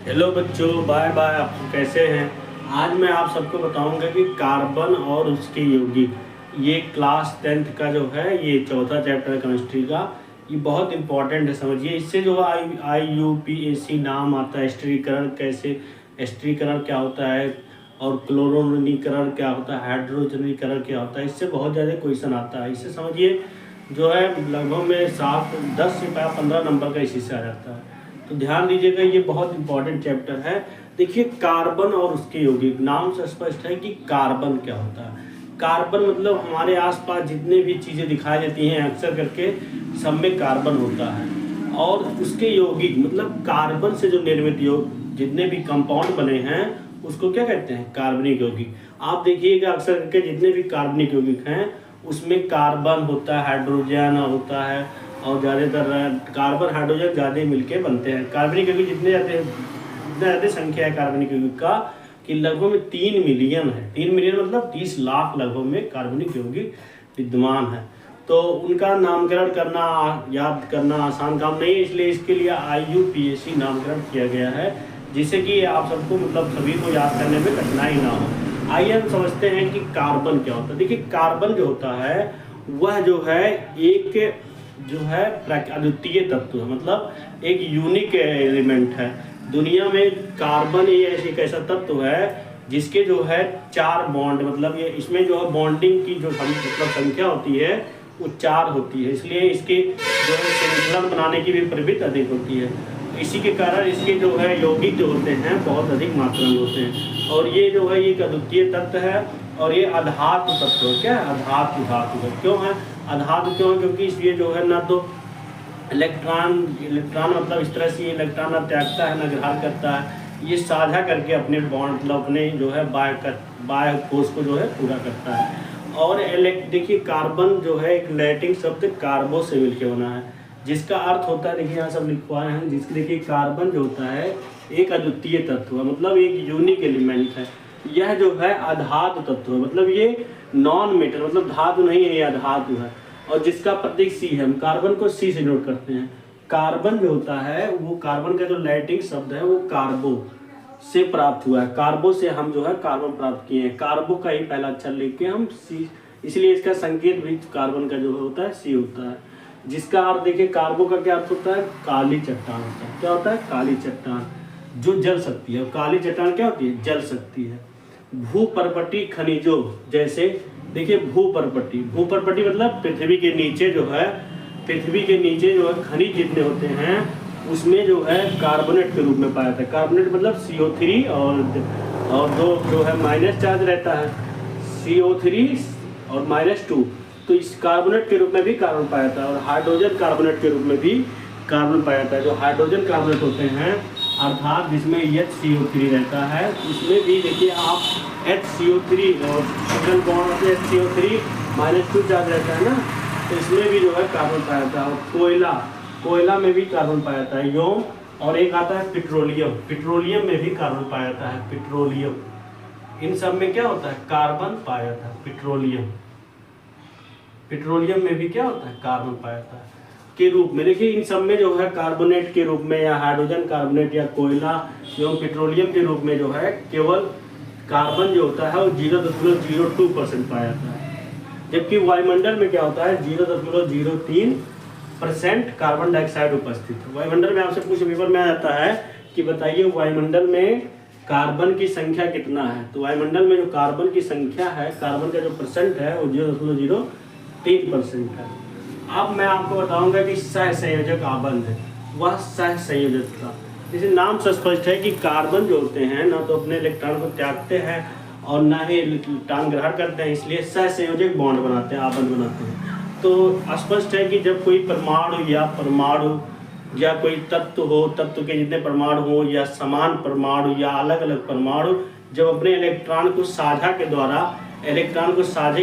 Hello बच्चों, bye bye. आप कैसे हैं? आज मैं आप सबको बताऊंगा कि कार्बन और उसके यौगिक, ये क्लास 10th का जो है, ये चौथा चैप्टर है केमिस्ट्री का। ये बहुत इंपॉर्टेंट है, समझिए। इससे जो IUPAC नाम आता है, स्थिरीकरण कैसे, स्थिरीकरण क्या होता है और क्लोरीनीकरण क्या होता है, हाइड्रोजनीकरण क्या होता है, इससे बहुत ज़्यादा क्वेश्चन आता है। इससे समझिए जो है लगभग में 10 से 15 नंबर का इसी से आ जाता है। तो ध्यान दीजिएगा, ये बहुत इंपॉर्टेंट चैप्टर है। देखिए, कार्बन और उसके यौगिक, नाम से स्पष्ट है कि कार्बन क्या होता है। कार्बन मतलब हमारे आसपास जितने भी चीज़ें दिखाई देती हैं अक्सर करके, सब में कार्बन होता है। और उसके यौगिक मतलब कार्बन से जो निर्मित जितने भी कंपाउंड बने हैं उसको क्या कहते हैं? कार्बनिक यौगिक। आप देखिएगा अक्सर करके जितने भी कार्बनिक यौगिक हैं उसमें कार्बन होता है, हाइड्रोजन होता है, और ज़्यादातर कार्बन हाइड्रोजन ज़्यादा मिलके बनते हैं। कार्बनिक यौगिक जितने ज़्यादा संख्या है कार्बनिक यौगिक का कि लगभग में 3 मिलियन है। 3 मिलियन मतलब 30 लाख लगभग में कार्बनिक यौगिक विद्यमान है। तो उनका नामकरण करना, याद करना आसान काम नहीं है, इसलिए इसके लिए IUPAC नामकरण किया गया है, जिससे कि आप सबको मतलब सभी को याद करने में कठिनाई ना हो। आइए हम समझते हैं कि कार्बन क्या होता है। देखिए, कार्बन जो होता है वह जो है एक जो है अद्वितीय तत्व है, मतलब एक यूनिक एलिमेंट है। दुनिया में कार्बन एक ऐसा तत्व है जिसके जो है 4 बॉन्ड, मतलब ये इसमें जो है बॉन्डिंग की जो मतलब संख्या होती है वो 4 होती है। इसलिए इसके जो है श्रृंखलन बनाने की भी प्रवृत्ति अधिक होती है। इसी के कारण इसके जो है यौगिक जो होते हैं बहुत अधिक मात्रा में होते हैं। और ये जो है एक अद्वितीय तत्व है। और ये अधातु तत्व है। क्या है? अधातु धातु है। क्यों है अधातु? क्यों है? क्योंकि इसलिए जो है ना तो इलेक्ट्रॉन मतलब इस तरह से इलेक्ट्रॉन ना त्यागता है ना ग्रहण करता है। ये साझा करके अपने बॉन्ड मतलब अपने जो है बाह्य कोश को जो है पूरा करता है। और देखिए, कार्बन जो है एक लैटिन शब्द कार्बो से मिलकर बना है, जिसका अर्थ होता है, देखिए यहाँ सब लिखवाए हैं, जिसके देखिए कार्बन जो होता है एक अद्वितीय तत्व है, मतलब एक यूनिक एलिमेंट है। यह जो है अधातु तत्व है, मतलब ये नॉन मेटल, मतलब धातु नहीं है, ये अधातु है। और जिसका प्रतीक C है, हम कार्बन को C से नोट करते हैं। कार्बन जो होता है वो कार्बन का जो लैटिन शब्द है वो कार्बो से प्राप्त हुआ है। कार्बो से हम जो है कार्बन प्राप्त किए हैं। कार्बो का ही पहला अक्षर लेके हम C, इसलिए इसका संकेत भी कार्बन का जो होता है C होता है। जिसका अर्थ देखिए, कार्बो का क्या अर्थ होता है? काली चट्टान होता है। क्या होता है? काली चट्टान जो जल सकती है। काली चट्टान क्या होती है? जल सकती है। भूपर्पटी खनिजों जैसे, देखिए भूपर्पटी मतलब पृथ्वी के नीचे जो है, पृथ्वी के नीचे जो है खनिज जितने होते हैं उसमें जो है कार्बोनेट के रूप में पाया जाता है। कार्बोनेट मतलब CO3 और दो जो है माइनस चार्ज रहता है, CO3 और -2। तो इस कार्बोनेट के रूप में भी कार्बन पाया जाता है। और हाइड्रोजन कार्बोनेट के रूप में भी कार्बन पाया जाता है। जो हाइड्रोजन कार्बोनेट होते हैं अर्थात जिसमें HCO3 रहता है, उसमें भी देखिए आप HCO3 और सिंगल बॉन्ड HCO3 -2 चार्ज रहता है ना, तो इसमें भी जो है कार्बन पाया जाता है। और कोयला में भी कार्बन पाया जाता है, योम। और एक आता है पेट्रोलियम में भी कार्बन पाया जाता है, पेट्रोलियम। इन सब में क्या होता है? कार्बन पाया जाता है। पेट्रोलियम में भी क्या होता है? कार्बन पाया जाता है के रूप में। देखिए, इन सब में जो है कार्बोनेट के रूप में या हाइड्रोजन कार्बोनेट या कोयला एवं पेट्रोलियम के रूप में जो है केवल कार्बन जो होता है वो 0.02% पाया जाता है। जबकि वायुमंडल में क्या होता है? 0.03% कार्बन डाइऑक्साइड उपस्थित है। वायुमंडल में आपसे कुछ पेपर में आ जाता है कि बताइए वायुमंडल में कार्बन की संख्या कितना है। तो वायुमंडल में जो कार्बन की संख्या है, कार्बन का जो परसेंट है वो 0.03% है। अब मैं आपको बताऊंगा कि सहसंयोजक आबंध है, वह सहसंयोजकता। जैसे नाम से स्पष्ट है कि कार्बन जो होते हैं ना तो अपने इलेक्ट्रॉन को त्यागते हैं और ना ही इलेक्ट्रॉन ग्रहण करते हैं, इसलिए सहसंयोजक बॉन्ड बनाते हैं, आबंध बनाते हैं। तो स्पष्ट है कि जब कोई परमाणु या कोई तत्व हो, तत्व के जितने परमाणु हो या समान परमाणु या अलग अलग परमाणु, जब अपने इलेक्ट्रॉन को साझे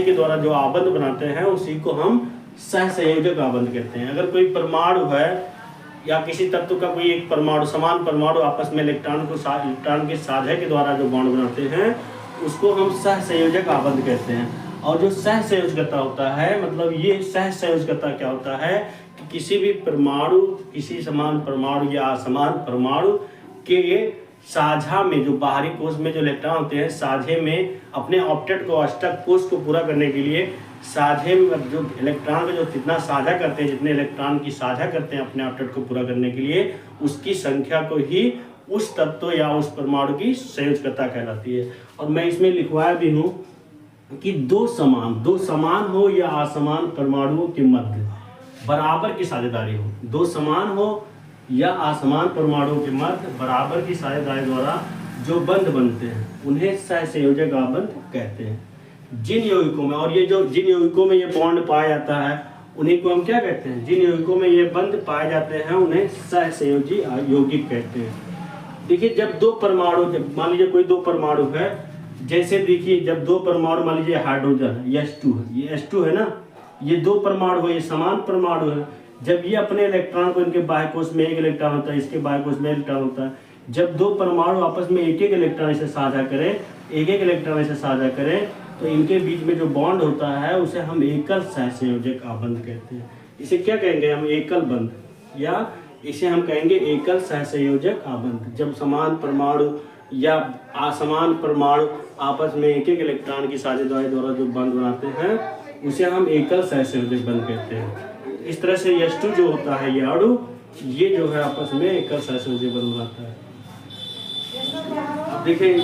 के द्वारा जो आबंध बनाते हैं उसी को हम सहसंयोजक आबंध कहते हैं। अगर कोई परमाणु है या किसी तत्व का कोई एक परमाणु, समान परमाणु आपस में इलेक्ट्रॉन के साझे के द्वारा जो बॉन्ड बनाते हैं उसको हम सहसंयोजक आबंध कहते हैं। और जो सहसंयोजकता होता है, मतलब ये सहसंयोजकता क्या होता है कि किसी भी परमाणु, किसी समान परमाणु या असमान परमाणु के साझा में जो बाहरी कोश में जो इलेक्ट्रॉन होते हैं, साझे में अपने ऑप्टेट को अष्टक कोश को पूरा करने के लिए साझे में जो इलेक्ट्रॉन का जो जितना साझा करते हैं, जितने इलेक्ट्रॉन की साझा करते हैं अपने ऑप्टेट को पूरा करने के लिए, उसकी संख्या को ही उस तत्व या उस परमाणु की संयोजकता कहलाती है। और मैं इसमें लिखवाया भी हूँ कि दो समान हो या असमान परमाणुओं के मध्य बराबर की साझेदारी हो, दो समान हो या असमान परमाणुओं के मध्य बराबर की साझेदारी द्वारा जो बंध बनते हैं उन्हें सहसंयोजक आबंध कहते हैं। जिन यौगिकों में, और ये जो जिन यौगिकों में ये बॉन्ड पाया जाता है उन्हीं को हम क्या कहते हैं, जिन यौगिकों में ये बंध पाए जाते हैं उन्हें सहसंयोजी यौगिक कहते हैं। देखिए जब दो परमाणु, जब मान लीजिए कोई दो परमाणु है, जैसे देखिए जब दो परमाणु मान लीजिए हाइड्रोजन है, ये H2 है, ये H2 है ना, ये दो परमाणु है, ये समान परमाणु है। जब ये अपने इलेक्ट्रॉन को, इनके बाह्य कोश में एक इलेक्ट्रॉन होता है, इसके बाह्य कोश में इलेक्ट्रॉन होता है, जब दो परमाणु आपस में एक एक इलेक्ट्रॉन से साझा करें, एक एक इलेक्ट्रॉन से साझा करें, तो इनके बीच में जो बॉन्ड होता है उसे हम एकल सहसंयोजक आबंध कहते हैं। इसे क्या कहेंगे हम, एकल बंध, या इसे हम कहेंगे एकल सहसंयोजक आबंध। जब समान परमाणु या असमान परमाणु आपस में एक एक इलेक्ट्रॉन की साझेदारी द्वारा जो बंध बनाते हैं उसे हम एकल सहसंयोजक बंध कहते हैं। इस तरह से H2 जो होता है, ये अणु, ये जो है आपस में एकल सहसंयोजक बंध बनाता है। अब देखिए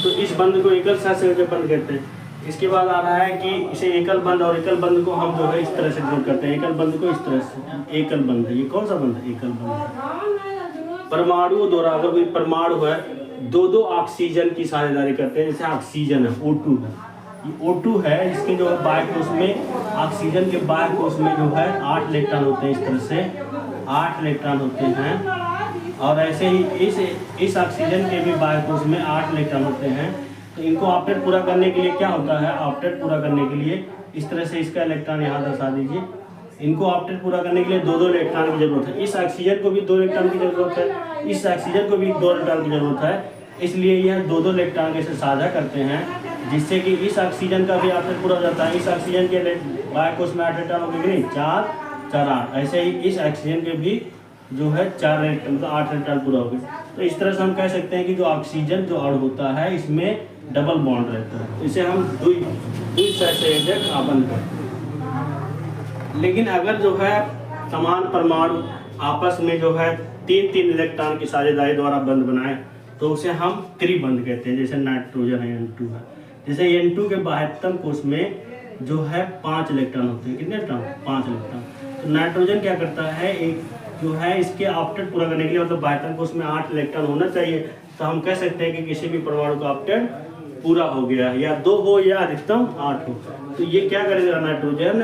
तो इस बंध को एकल सहसंयोजक बंध कहते हैं। इसके बाद आ रहा है कि इसे एकल बंध, और एकल बंध को हम जो है इस तरह से डिनोट करते हैं, एकल बंध को इस तरह से, एकल बंध है। ये कौन सा बंध है, एकल बंध। परमाणुओं द्वारा, अगर कोई परमाणु है दो दो ऑक्सीजन की साझेदारी करते हैं, जैसे ऑक्सीजन है O2 है, ये O2 है, इसके जो है बाह्य कोश में, ऑक्सीजन के बाह्य कोश में जो है 8 इलेक्ट्रॉन होते हैं, इस तरह से 8 इलेक्ट्रॉन होते हैं। और ऐसे ही इस ऑक्सीजन के भी बाह्य कोश में 8 इलेक्ट्रॉन होते हैं। तो इनको ऑप्टेट पूरा करने के लिए क्या होता है, ऑप्टेट पूरा करने के लिए इस तरह से इसका इलेक्ट्रॉन यहाँ दर्शा दीजिए। इनको ऑप्टेट पूरा करने के लिए दो दो इलेक्ट्रॉन की जरूरत है। इस ऑक्सीजन को भी 2 इलेक्ट्रॉन की जरूरत है, इस ऑक्सीजन को भी 2 इलेक्ट्रॉन की जरूरत है। इसलिए यह दो दो इलेक्ट्रॉन के साथ साझा करते हैं, जिससे कि इस ऑक्सीजन का भी ऑप्टेट पूरा हो जाता है। इस ऑक्सीजन के बाह्य कोश में 8 इलेक्ट्रॉन हो गए, 4 4 8, ऐसे ही इस ऑक्सीजन के भी जो है 4 इलेक्ट्रॉन, मतलब 8 इलेक्ट्रॉन पूरा हो गए। तो इस तरह से हम कह सकते हैं कि जो ऑक्सीजन जो अणु होता है इसमें डबल बॉन्ड रहता है, इसे हम द्विसहसंयोजक आबंध कहते हैं। लेकिन अगर जो है समान परमाणु आपस में जो है 3-3 इलेक्ट्रॉन की साझेदारी द्वारा बंध बनाए तो उसे हम त्रिबंध कहते हैं। जैसे नाइट्रोजन है, N2 है, जैसे N2 के बाह्यतम कोश में जो है 5 इलेक्ट्रॉन होते हैं, कितने इलेक्ट्रॉन, 5 इलेक्ट्रॉन। तो नाइट्रोजन क्या करता है, एक जो है इसके ऑप्टेट पूरा करने के लिए, मतलब बाह्यतम कोश में 8 इलेक्ट्रॉन होना चाहिए, तो हम कह सकते हैं कि किसी भी परमाणु का ऑप्टेट पूरा हो गया, या 2 हो या अधिकतम 8 हो। तो ये क्या करेगा नाइट्रोजन,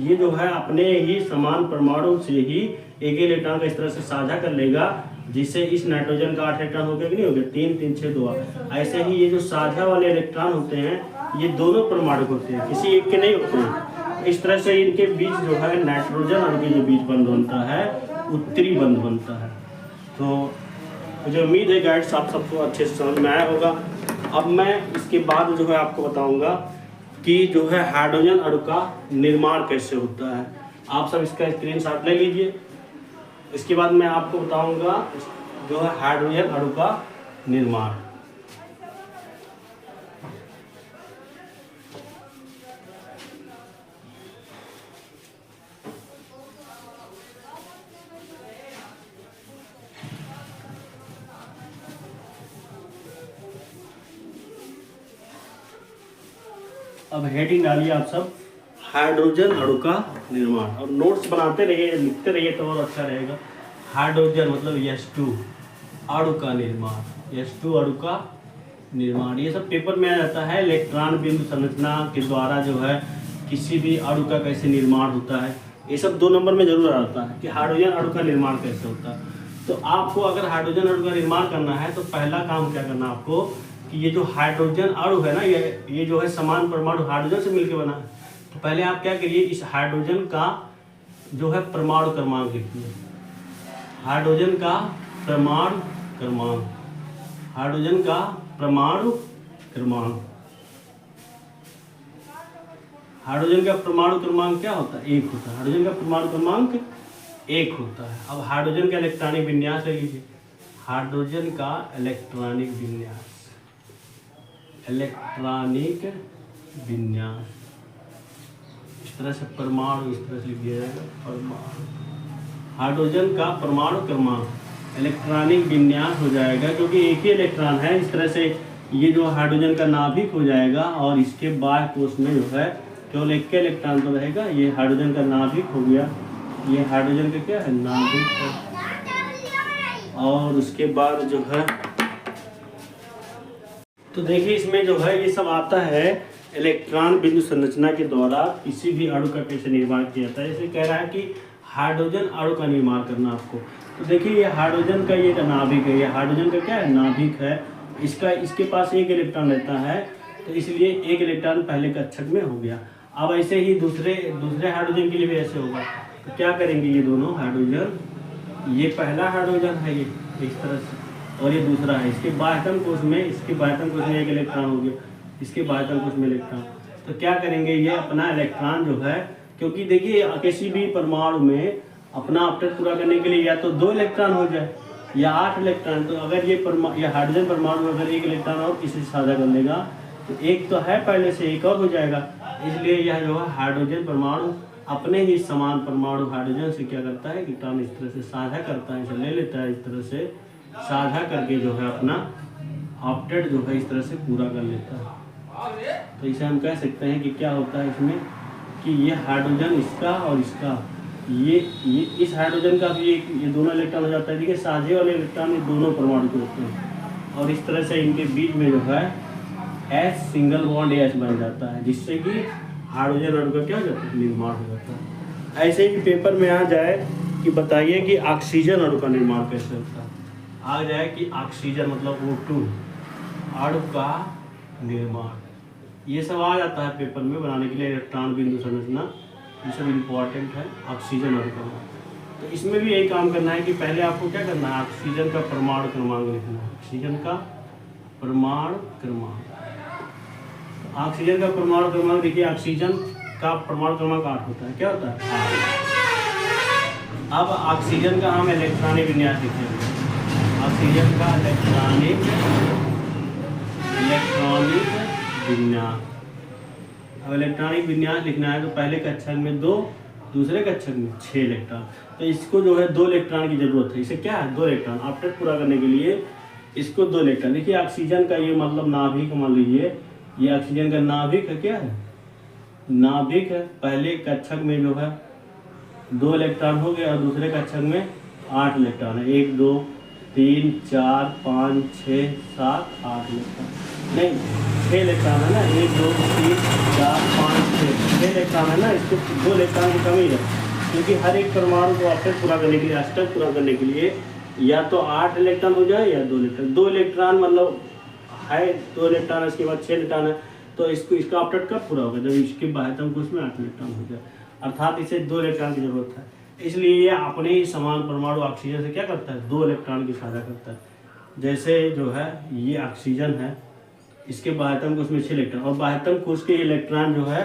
ये जो है अपने ही समान परमाणु से ही एक इलेक्ट्रॉन का इस तरह से साझा कर लेगा, जिससे इस नाइट्रोजन का 8 इलेक्ट्रॉन हो गया कि नहीं हो गया, 3 3 6 2। ऐसे ही ये जो साझा वाले इलेक्ट्रॉन होते हैं ये दोनों परमाणु होते हैं, किसी एक के नहीं होते हैं। इस तरह से इनके बीच जो है नाइट्रोजन और के जो बीच बंध बनता है वो त्रिबंध बनता है। तो मुझे उम्मीद है गाइड्स आप सबको अच्छे से समझ में आया होगा। अब मैं इसके बाद जो है आपको बताऊंगा कि जो है हाइड्रोजन अणु का निर्माण कैसे होता है। आप सब इसका स्क्रीनशॉट ले लीजिए। इसके बाद मैं आपको बताऊंगा जो है हाइड्रोजन अणु का निर्माण। अब हेडिंग डालिए आप सब, हाइड्रोजन अणु का निर्माण, और नोट्स बनाते रहिए, लिखते रहिए तो और अच्छा रहेगा। हाइड्रोजन मतलब H2 अणु का निर्माण, H2 अणु का निर्माण, ये सब पेपर में आ जाता है। इलेक्ट्रॉन बिंदु संरचना के द्वारा जो है किसी भी अणु का कैसे निर्माण होता है, ये सब 2 नंबर में जरूर आ जाता है कि हाइड्रोजन अणु का निर्माण कैसे होता है। तो आपको अगर हाइड्रोजन अणु का निर्माण करना है तो पहला काम क्या करना आपको कि ये जो हाइड्रोजन अणु है ना, ये जो है समान परमाणु हाइड्रोजन से मिलकर बना है। तो पहले आप क्या करिए, इस हाइड्रोजन का जो है परमाणु क्रमांक लिखिए, हाइड्रोजन का परमाणु क्रमांक, हाइड्रोजन का परमाणु क्रमांक, हाइड्रोजन का परमाणु क्रमांक क्या होता है, 1 होता है। हाइड्रोजन का परमाणु क्रमांक 1 होता है। अब हाइड्रोजन का इलेक्ट्रॉनिक विन्यास ले लीजिए, हाइड्रोजन का इलेक्ट्रॉनिक विन्यास, इलेक्ट्रॉनिक विन्यास इस तरह से परमाणु, इस तरह से लिख दिया जाएगा परमाणु। हाइड्रोजन का परमाणु क्रमांक इलेक्ट्रॉनिक विन्यास हो जाएगा, क्योंकि एक ही इलेक्ट्रॉन है। इस तरह से ये जो हाइड्रोजन का नाभिक हो जाएगा और इसके बाह्य कोश में जो है केवल एक के इलेक्ट्रॉन तो रहेगा। ये हाइड्रोजन का नाभिक हो गया, ये हाइड्रोजन का क्या है, नाभिक है। और उसके बाद जो है तो देखिए इसमें जो है ये सब आता है इलेक्ट्रॉन बिंदु संरचना के द्वारा किसी भी अणु का कैसे निर्माण किया जाता है। जैसे कह रहा है कि हाइड्रोजन अणु का निर्माण करना आपको, तो देखिए ये हाइड्रोजन का ये नाभिक है, ये हाइड्रोजन का क्या है, नाभिक है। इसके पास एक इलेक्ट्रॉन रहता है, तो इसलिए एक इलेक्ट्रॉन पहले कक्षक में हो गया। अब ऐसे ही दूसरे हाइड्रोजन के लिए भी ऐसे होगा। तो क्या करेंगे, ये दोनों हाइड्रोजन, ये पहला हाइड्रोजन है ये इस तरह से, और ये दूसरा है। इसके बाह्यतम कोश में एक इलेक्ट्रॉन हो गया, इसके बाह्यतम कोश में इलेक्ट्रॉन। तो क्या करेंगे, ये अपना इलेक्ट्रॉन जो है, क्योंकि देखिए किसी भी परमाणु में अपना ऑप्टेट पूरा करने के लिए या तो 2 इलेक्ट्रॉन हो जाए या 8 इलेक्ट्रॉन। तो अगर ये हाइड्रोजन परमाणु अगर एक इलेक्ट्रॉन और किसी से साझा कर लेगा तो एक तो है पहले से, एक और हो जाएगा। इसलिए यह जो है हाइड्रोजन परमाणु अपने ही समान परमाणु हाइड्रोजन से क्या करता है, इलेक्ट्रॉन इस तरह से साझा करता है, इसे ले लेता है, इस तरह से साझा करके जो है अपना ऑप्टेट जो है इस तरह से पूरा कर लेता है। तो इसे हम कह सकते हैं कि क्या होता है इसमें कि ये हाइड्रोजन इसका और इसका, ये इस हाइड्रोजन का भी ये दोनों इलेक्ट्रॉन हो जाता है। देखिए साझे वाले इलेक्ट्रॉन ये दोनों परमाणु के होते हैं, और इस तरह से इनके बीच में जो है H सिंगल बॉन्ड H बन जाता है, जिससे कि हाइड्रोजन अणु का क्या हो जाता है, निर्माण हो जाता है। ऐसे ही पेपर में आ जाए कि बताइए कि ऑक्सीजन अणु का निर्माण कैसे होता है, आ जाए कि ऑक्सीजन मतलब O2 अणु का निर्माण, ये सब आ जाता है पेपर में बनाने के लिए। इलेक्ट्रॉन बिंदु संरचना ये सब इम्पोर्टेंट है। ऑक्सीजन अणु का, तो इसमें भी यही काम करना है कि पहले आपको क्या करना है, ऑक्सीजन का परमाणु क्रमांक लिखना है। ऑक्सीजन का परमाणु क्रमांक, ऑक्सीजन का परमाणु क्रमांक देखिए, ऑक्सीजन का परमाणु क्रमांक 8 होता है। क्या होता है, 8। अब ऑक्सीजन का हम इलेक्ट्रॉनिक विन्यास लिखेंगे। ऑक्सीजन का इलेक्ट्रॉनिक विन्यास, अब इलेक्ट्रॉनिक विन्यास लिखना है तो पहले कक्षक में 2, दूसरे कक्षक में 6 इलेक्ट्रॉन। तो इसको जो है 2 इलेक्ट्रॉन की जरूरत है। इसे क्या है, 2 इलेक्ट्रॉन ऑप्टेट पूरा करने के लिए इसको 2 इलेक्ट्रॉन। देखिए ऑक्सीजन का ये मतलब नाभिक, मान लीजिए ये ऑक्सीजन का नाभिक है, क्या है, नाभिक है। पहले कक्षक में जो है 2 इलेक्ट्रॉन हो गया और दूसरे कक्षक में 8 इलेक्ट्रॉन है। 1 2 3 4 5 6 7 8 इलेक्ट्रॉन, नहीं 6 इलेक्ट्रॉन है ना, 1 2 3 4 5 6 इलेक्ट्रॉन है ना। इसको 2 इलेक्ट्रॉन की कमी है, क्योंकि हर एक परमाणु को ऑप्टेट पूरा करने के लिए, अष्टक पूरा करने के लिए या तो 8 इलेक्ट्रॉन हो जाए या 2 इलेक्ट्रॉन। 2 इलेक्ट्रॉन मतलब है 2 इलेक्ट्रॉन, इसके बाद 6 इलेक्ट्रॉन है, तो इसका ऑप्टेट कब पूरा होगा, जब इसके बाह्यतम कोश में 8 इलेक्ट्रॉन हो जाए, अर्थात इसे 2 इलेक्ट्रॉन की जरूरत है। इसलिए ये अपने ही समान परमाणु ऑक्सीजन से क्या करता है, 2 इलेक्ट्रॉन की साझा करता है। जैसे जो है ये ऑक्सीजन है, इसके बाह्यतम कोश में 6 इलेक्ट्रॉन, और बाह्यतम कोश के इलेक्ट्रॉन जो है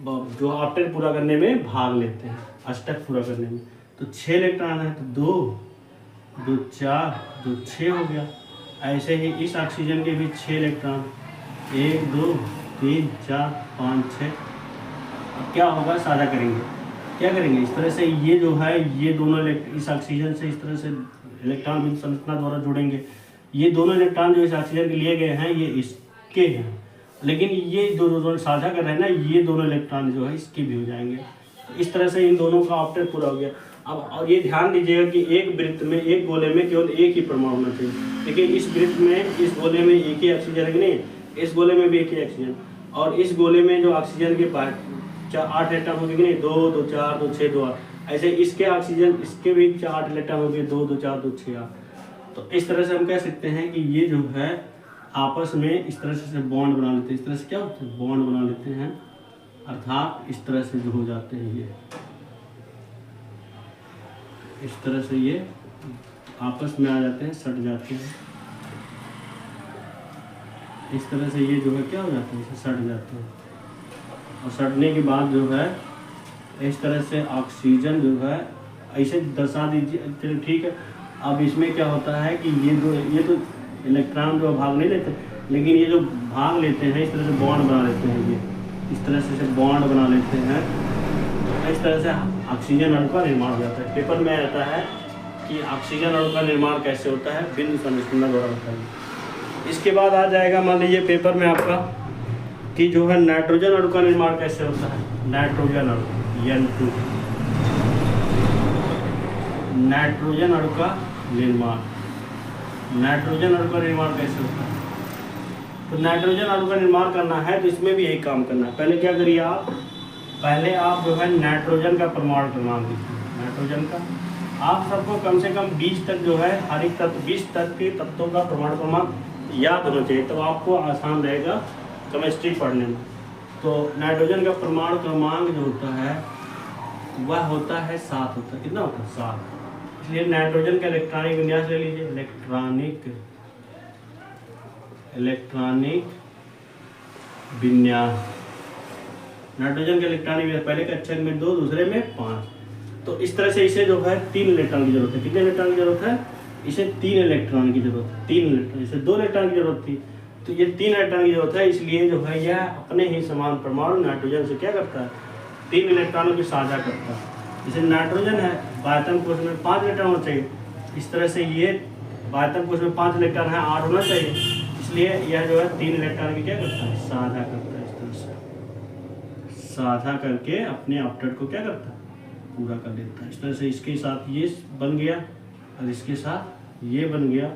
जो ऑप्टेट पूरा करने में भाग लेते हैं, अष्टक पूरा करने में। तो 6 इलेक्ट्रॉन है, तो 2 2 4 2 6 हो गया। ऐसे ही इस ऑक्सीजन के भी 6 इलेक्ट्रॉन, 1 2 3 4 5 6। अब क्या होगा, साझा करेंगे, क्या करेंगे, इस तरह से ये जो है ये दोनों इस ऑक्सीजन से इस तरह से इलेक्ट्रॉन बिंदु संरचना द्वारा जुड़ेंगे। ये दोनों इलेक्ट्रॉन जो इस ऑक्सीजन के लिए गए हैं ये इसके हैं, लेकिन ये दोनों साझा कर रहे हैं ना, ये दोनों इलेक्ट्रॉन जो है इसके भी हो जाएंगे। तो इस तरह से इन दोनों का ऑप्टेट पूरा हो गया। अब और ये ध्यान दीजिएगा कि एक वृत्त में, एक गोले में केवल एक ही परमाणु होना चाहिए। देखिए इस वृत्त में, इस गोले में एक ही ऑक्सीजन है कि नहीं, इस गोले में भी एक ही ऑक्सीजन, और इस गोले में जो ऑक्सीजन के पास 8 इलेक्ट्रॉन हो गए कि नहीं, 2 2 4 2 6 2 8। ऐसे इसके ऑक्सीजन, इसके भी 8 इलेक्ट्रॉन हो गए, 2 2 4 2 6 8। तो इस तरह से हम कह सकते हैं कि ये जो है आपस में इस तरह से बॉन्ड बना लेते हैं। इस तरह से क्या होता है, बॉन्ड बना लेते हैं, अर्थात इस तरह से जो हो जाते हैं, ये इस तरह से ये आपस में आ जाते हैं, सट जाते हैं। इस तरह से ये जो है क्या हो जाते हैं, सट जाते हैं, और सटने के बाद जो है इस तरह से ऑक्सीजन जो है ऐसे दर्शा दीजिए, चलो ठीक है। अब इसमें क्या होता है कि ये तो इलेक्ट्रॉन जो भाग नहीं लेते, लेकिन ये जो भाग लेते हैं इस तरह से बॉन्ड बना लेते हैं, ये इस तरह से बॉन्ड बना लेते हैं। इस तरह से ऑक्सीजन अणु का निर्माण हो जाता है। पेपर में आता है कि ऑक्सीजन अणु का निर्माण कैसे होता है, बिंदु संरचना द्वारा होता है। इसके बाद आ जाएगा मान लीजिए पेपर में आपका कि जो है नाइट्रोजन अणु का निर्माण कैसे होता है। नाइट्रोजन अणु N2, नाइट्रोजन अणु का निर्माण, नाइट्रोजन अणु का निर्माण कैसे होता है। तो नाइट्रोजन अणु का निर्माण करना है तो इसमें भी यही काम करना है। पहले क्या करिए आप, पहले आप जो है नाइट्रोजन का परमाणु क्रमांक लिखिए। नाइट्रोजन का आप सबको कम से कम 20 तक जो है हर एक तत्व 20 तक के तत्वों का परमाणु क्रमांक याद होना चाहिए, तो आपको आसान रहेगा केमिस्ट्री पढ़ने में। तो नाइट्रोजन का परमाणु क्रमांक जो होता है वह होता है 7 होता है। कितना होता है? 7। इसलिए नाइट्रोजन का इलेक्ट्रॉनिक विन्यास ले लीजिए। इलेक्ट्रॉनिक विन्यास, नाइट्रोजन के इलेक्ट्रॉनिक विन्यास, पहले के अक्षर में 2, दूसरे में 5। तो इस तरह से इसे जो है 3 इलेक्ट्रॉन की जरूरत है। कितने इलेक्ट्रॉन की जरूरत है? इसे 3 इलेक्ट्रॉन की जरूरत है। 3 इलेक्ट्रॉन, इसे 2 इलेक्ट्रॉन की जरूरत थी, तो ये 3 इलेक्ट्रॉन की जरूरत है। इसलिए जो है यह अपने ही समान परमाणु नाइट्रोजन से क्या करता है? 3 इलेक्ट्रॉनों की साझा करता है। जैसे नाइट्रोजन है, आयतन कोश में 5 इलेक्ट्रॉन होना चाहिए। इस तरह से ये आयतन कोश में 5 इलेक्ट्रॉन है, 8 होना चाहिए। इसलिए यह जो है 3 इलेक्ट्रॉन की क्या करता है? साझा करता है। इस तरह से साझा करके अपने ऑक्टेट को क्या करता है? पूरा कर देता है। इस तरह से इसके साथ ये बन गया और इसके साथ ये बन गया,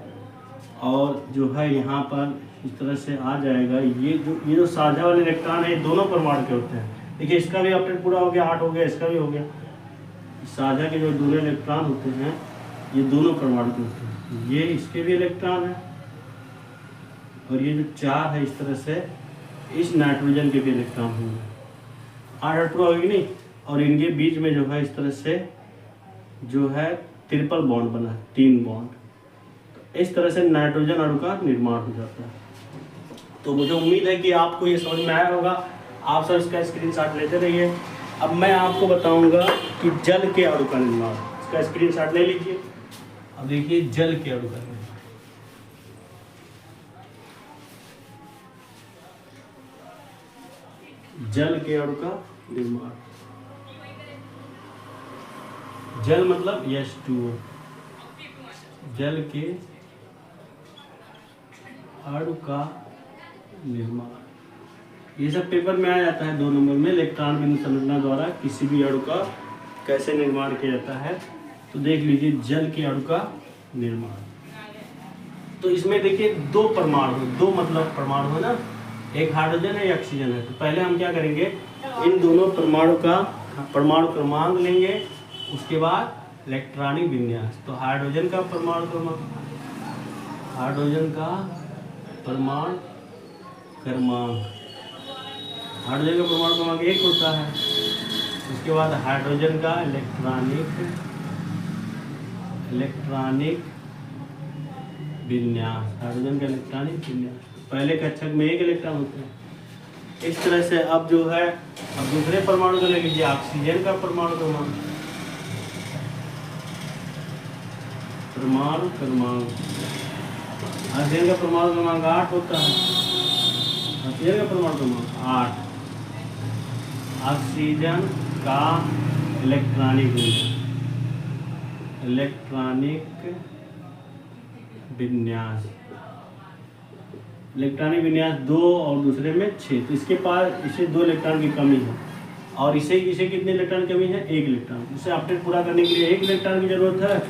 और जो है यहाँ पर इस तरह से आ जाएगा। ये जो साझा वाले इलेक्ट्रॉन है दोनों परमाणु के होते हैं। देखिए इसका भी ऑक्टेट पूरा हो गया, 8 हो गया, इसका भी हो गया। साझा के जो दोनों इलेक्ट्रॉन होते हैं ये दोनों परमाणु के होते हैं। ये इसके भी इलेक्ट्रॉन है और ये जो 4 है इस तरह से इस नाइट्रोजन के भी इलेक्ट्रॉन होंगे। 8 पूरा होगी नहीं, और इनके बीच में जो है इस तरह से जो है ट्रिपल बॉन्ड बना है, 3 बॉन्ड। तो इस तरह से नाइट्रोजन अणु का निर्माण हो जाता है। तो मुझे उम्मीद है कि आपको ये समझ में आया होगा। आप सब इसका स्क्रीनशॉट लेते रहिए। अब मैं आपको बताऊंगा कि जल के अणु का निर्माण। इसका स्क्रीनशॉट ले लीजिए। अब देखिए जल के अणु का निर्माण। जल के अणु का निर्माण, जल मतलब H2O, जल के अणु का निर्माण। ये सब पेपर में आ जाता है 2 नंबर में, इलेक्ट्रॉन बिंदु संरचना द्वारा किसी भी अणु का कैसे निर्माण किया जाता है। तो देख लीजिए जल के अणु का निर्माण। तो इसमें देखिए 2 परमाणु, 2 मतलब परमाणु है ना, एक हाइड्रोजन है, एक ऑक्सीजन है। तो पहले हम क्या करेंगे, इन दोनों परमाणु का परमाणु क्रमांक लेंगे, उसके बाद इलेक्ट्रॉनिक विन्यास। तो हाइड्रोजन का परमाणु क्रमांक, हाइड्रोजन का परमाणु क्रमांक, हाइड्रोजन का परमाणु क्रमांक 1 होता है। उसके बाद हाइड्रोजन का इलेक्ट्रॉनिक विन्यास, हाइड्रोजन का इलेक्ट्रॉनिक विन्यास। पहले कक्षक में 1 इलेक्ट्रॉन होते हैं। इस तरह से अब जो है, अब दूसरे परमाणु को ले लीजिए, ऑक्सीजन का परमाणु क्रमांक, ऑक्सीजन का परमाणु क्रमांक 8 होता है। ऑक्सीजन का परमाणु क्रमांक 8। ऑक्सीजन का इलेक्ट्रॉनिक विन्यास, इलेक्ट्रॉनिक विन्यास 2 और दूसरे में 6। तो इसके पास इसे 2 इलेक्ट्रॉन की कमी है, और इसे कितने इलेक्ट्रॉन की कमी है? 1 इलेक्ट्रॉन। इसे ऑक्टेट पूरा करने के लिए 1 इलेक्ट्रॉन की जरूरत है।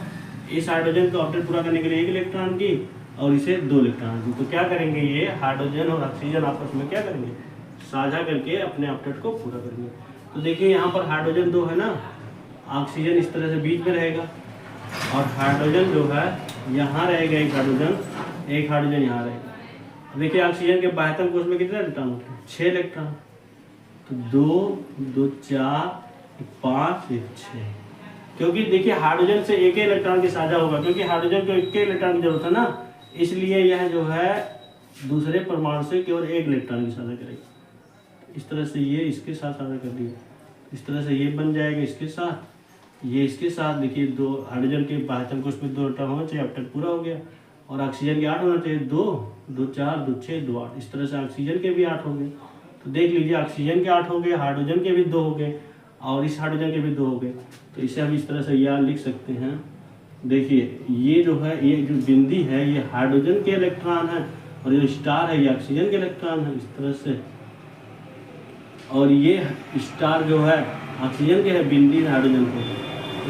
इस हाइड्रोजन को ऑक्टेट पूरा करने के लिए 1 इलेक्ट्रॉन की, और इसे 2 इलेक्ट्रॉन की। तो क्या करेंगे, ये हाइड्रोजन और ऑक्सीजन आपस में क्या करेंगे? साझा करके अपने ऑक्टेट को पूरा करेंगे। तो देखिए यहाँ पर हाइड्रोजन 2 है ना, ऑक्सीजन इस तरह से बीच में रहेगा, और हाइड्रोजन जो है यहाँ रहेगा, एक हाइड्रोजन यहाँ रहेगा। देखिए ऑक्सीजन के बाह्यतम कोश में कितने इलेक्ट्रॉन होते हैं? 6 इलेक्ट्रॉन। तो 2 4 5 1 6। क्योंकि देखिए हाइड्रोजन से 1 इलेक्ट्रॉन की साझा होगा, क्योंकि हाइड्रोजन को 1 इलेक्ट्रॉन की जरूरत है ना, इसलिए यह जो है दूसरे परमाणु से केवल 1 इलेक्ट्रॉन की साझा करेगा। इस तरह से ये इसके साथ साझा कर दिया, इस तरह से ये बन जाएगा इसके साथ, ये इसके साथ देखिए 2 हाइड्रोजन के पहचान कोष में 2 इलेक्ट्रॉन होना चाहिए, चैप्टर पूरा हो गया। और ऑक्सीजन के 8 होना चाहिए, 2 2 4 2 6 2 8। इस तरह से ऑक्सीजन के भी 8 हो गए। तो देख लीजिए ऑक्सीजन के 8 हो गए, हाइड्रोजन के भी 2 हो गए और इस हाइड्रोजन के भी 2 हो गए। तो इसे हम इस तरह से याद लिख सकते हैं। देखिए ये जो है, ये जो बिंदी है ये हाइड्रोजन के इलेक्ट्रॉन है और जो स्टार है ये ऑक्सीजन के इलेक्ट्रॉन है, इस तरह से। और ये स्टार जो है ऑक्सीजन के है, बिंदी हाइड्रोजन के है।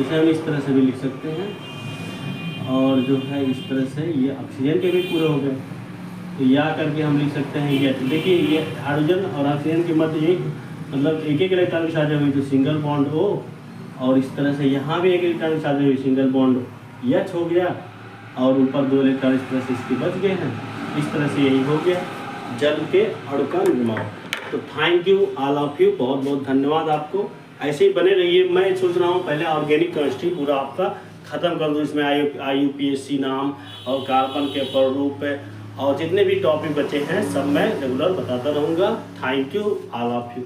इसे हम इस तरह से भी लिख सकते हैं। और जो है इस तरह से ये ऑक्सीजन के भी पूरे हो गए। तो या करके हम लिख सकते हैं ये। देखिए ये हाइड्रोजन और ऑक्सीजन के मध्य एक मतलब एक इलेक्ट्रॉन की साझा हुई तो सिंगल बॉन्ड O, और इस तरह से यहाँ भी एक इलेक्ट्रॉन की साझा हुई सिंगल बॉन्ड H हो गया, और ऊपर 2 इलेक्ट्रॉन इस तरह से इसके बच गए हैं। इस तरह से यही हो गया जल के अणु का निर्माण। तो thank you all of you, बहुत बहुत धन्यवाद आपको। ऐसे ही बने रहिए। मैं सोच रहा हूँ पहले ऑर्गेनिक केमिस्ट्री पूरा आपका ख़त्म कर दूँ, इसमें IUPAC नाम और कार्बन के स्वरूप और जितने भी टॉपिक बचे हैं सब मैं रेगुलर बताता रहूँगा। Thank you all of you.